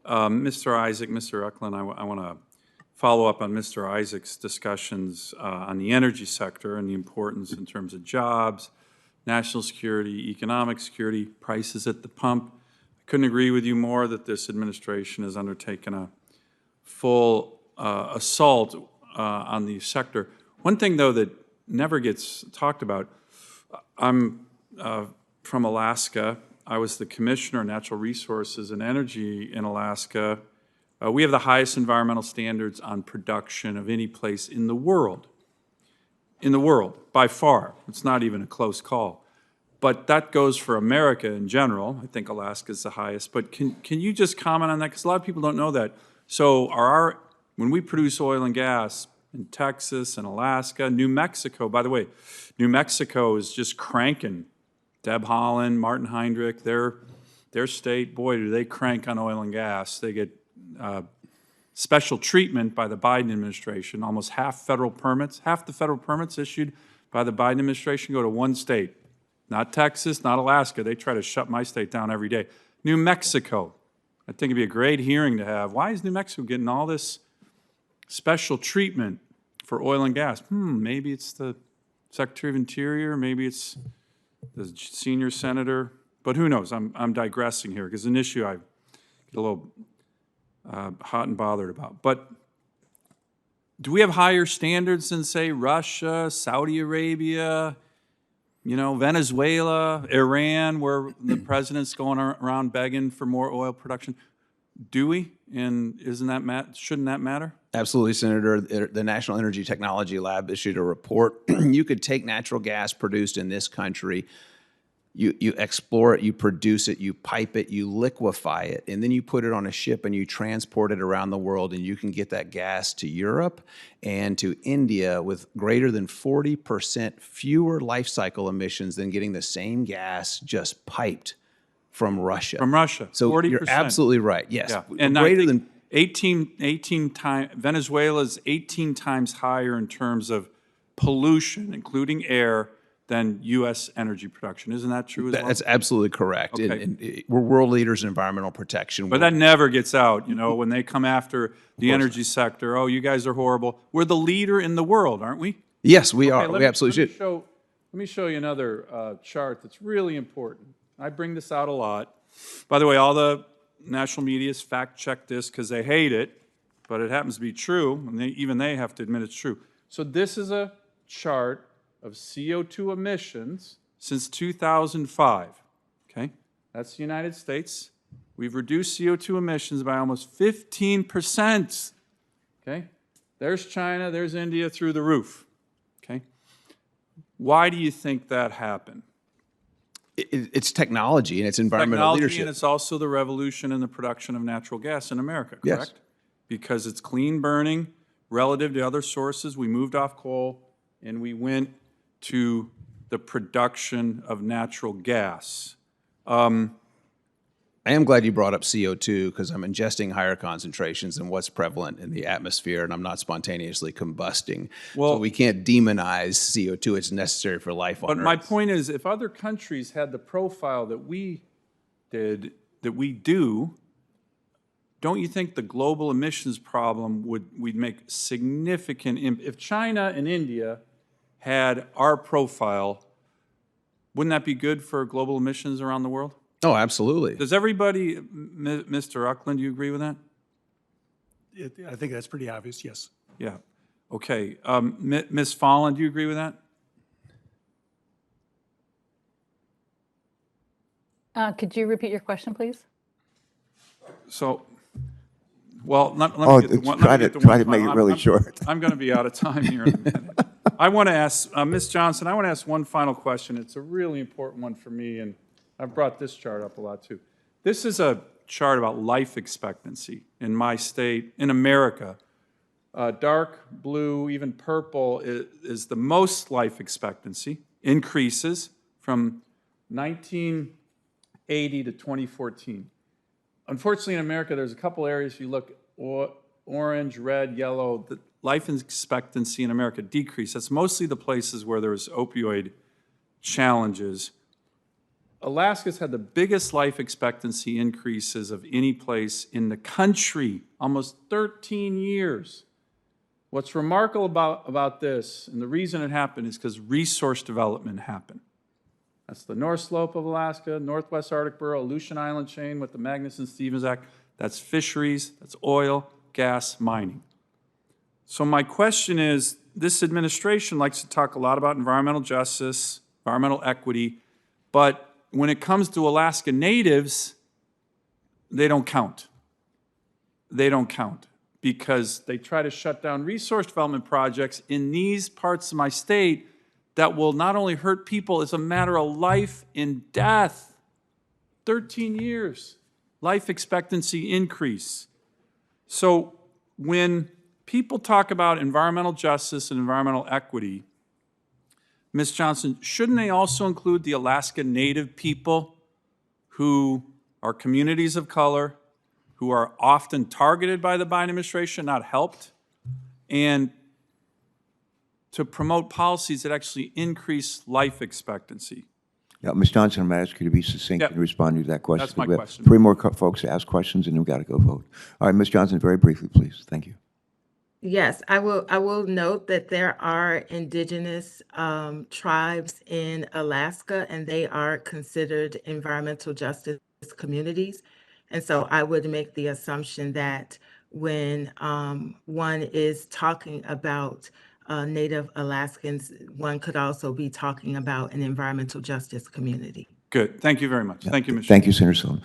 Mr. Eklund, I want to follow up on Mr. Isaac's discussions on the energy sector and the importance in terms of jobs, national security, economic security, prices at the pump. I couldn't agree with you more that this administration has undertaken a full assault on the sector. One thing, though, that never gets talked about, I'm from Alaska. I was the Commissioner of Natural Resources and Energy in Alaska. We have the highest environmental standards on production of any place in the world. In the world, by far. It's not even a close call. But that goes for America in general. I think Alaska is the highest. But can you just comment on that? Because a lot of people don't know that. So when we produce oil and gas in Texas and Alaska, New Mexico, by the way, New Mexico is just cranking. Deb Haaland, Martin Heinrich, their state, boy, do they crank on oil and gas. They get special treatment by the Biden administration. Almost half the federal permits issued by the Biden administration go to one state. Not Texas, not Alaska. They try to shut my state down every day. New Mexico, I think it'd be a great hearing to have. Why is New Mexico getting all this special treatment for oil and gas? Maybe it's the Secretary of Interior, maybe it's the senior senator, but who knows? I'm digressing here because an issue I get a little hot and bothered about. But do we have higher standards than, say, Russia, Saudi Arabia, Venezuela, Iran, where the president's going around begging for more oil production? Do we? And shouldn't that matter? Absolutely, Senator. The National Energy Technology Lab issued a report. You could take natural gas produced in this country, you explore it, you produce it, you pipe it, you liquefy it, and then you put it on a ship and you transport it around the world, and you can get that gas to Europe and to India with greater than 40% fewer life cycle emissions than getting the same gas just piped from Russia. From Russia, so 40%. You're absolutely right. Yes, yeah. And greater than 18 times. Venezuela's 18 times higher in terms of pollution, including air, than U.S. energy production. Isn't that true as well? That's absolutely correct. Okay. And we're world leaders in environmental protection. But that never gets out, when they come after the energy sector. Oh, you guys are horrible. We're the leader in the world, aren't we? Yes, we are. We absolutely should. Let me show you another chart that's really important. I bring this out a lot. By the way, all the national media's fact-check this because they hate it, but it happens to be true, and even they have to admit it's true. So this is a chart of CO2 emissions since 2005, okay? That's the United States. We've reduced CO2 emissions by almost 15%, okay? There's China, there's India through the roof, okay? Why do you think that happened? It's technology and it's environmental leadership. And it's also the revolution in the production of natural gas in America, correct? Yes. Because it's clean burning relative to other sources. We moved off coal and we went to the production of natural gas. I am glad you brought up CO2 because I'm ingesting higher concentrations than what's prevalent in the atmosphere, and I'm not spontaneously combusting. Well, so we can't demonize CO2. It's necessary for life on Earth. But my point is, if other countries had the profile that we do, don't you think the global emissions problem we'd make significant if China and India had our profile, wouldn't that be good for global emissions around the world? Oh, absolutely. Does everybody, Mr. Eklund, do you agree with that? I think that's pretty obvious, yes. Yeah. Okay. Ms. Fallon, do you agree with that? Could you repeat your question, please? So, well, try to make it really short. I'm going to be out of time here in a minute. I want to ask, Ms. Johnson, I want to ask one final question. It's a really important one for me, and I've brought this chart up a lot too. This is a chart about life expectancy in my state, in America. Dark blue, even purple, is the most life expectancy, increases from 1980 to 2014. Unfortunately, in America, there's a couple areas you look, orange, red, yellow, the life expectancy in America decreased. That's mostly the places where there's opioid challenges. Alaska's had the biggest life expectancy increases of any place in the country, almost 13 years. What's remarkable about this, and the reason it happened, is because resource development happened. That's the North Slope of Alaska, Northwest Arctic Borough, Aleutian Island chain with the Magnuson-Stevens Act. That's fisheries, that's oil, gas, mining. So my question is, this administration likes to talk a lot about environmental justice, environmental equity, but when it comes to Alaska Natives, they don't count. They don't count because they try to shut down resource development projects in these parts of my state that will not only hurt people, it's a matter of life and death. 13 years, life expectancy increase. So when people talk about environmental justice and environmental equity, Ms. Johnson, shouldn't they also include the Alaska Native people who are communities of color, who are often targeted by the Biden administration, not helped, and to promote policies that actually increase life expectancy? Yeah, Ms. Johnson, I'm going to ask you to be succinct Yep. in responding to that question. That's my We have question. 3 more folks to ask questions, and then we've got to go vote. All right, Ms. Johnson, very briefly, please. Thank you. Yes, I will note that there are indigenous tribes in Alaska, and they are considered environmental justice communities. And so I would make the assumption that when one is talking about Native Alaskans, one could also be talking about an environmental justice community. Good. Thank you very much. Thank you, Ms. Thank you, Senator Sullivan.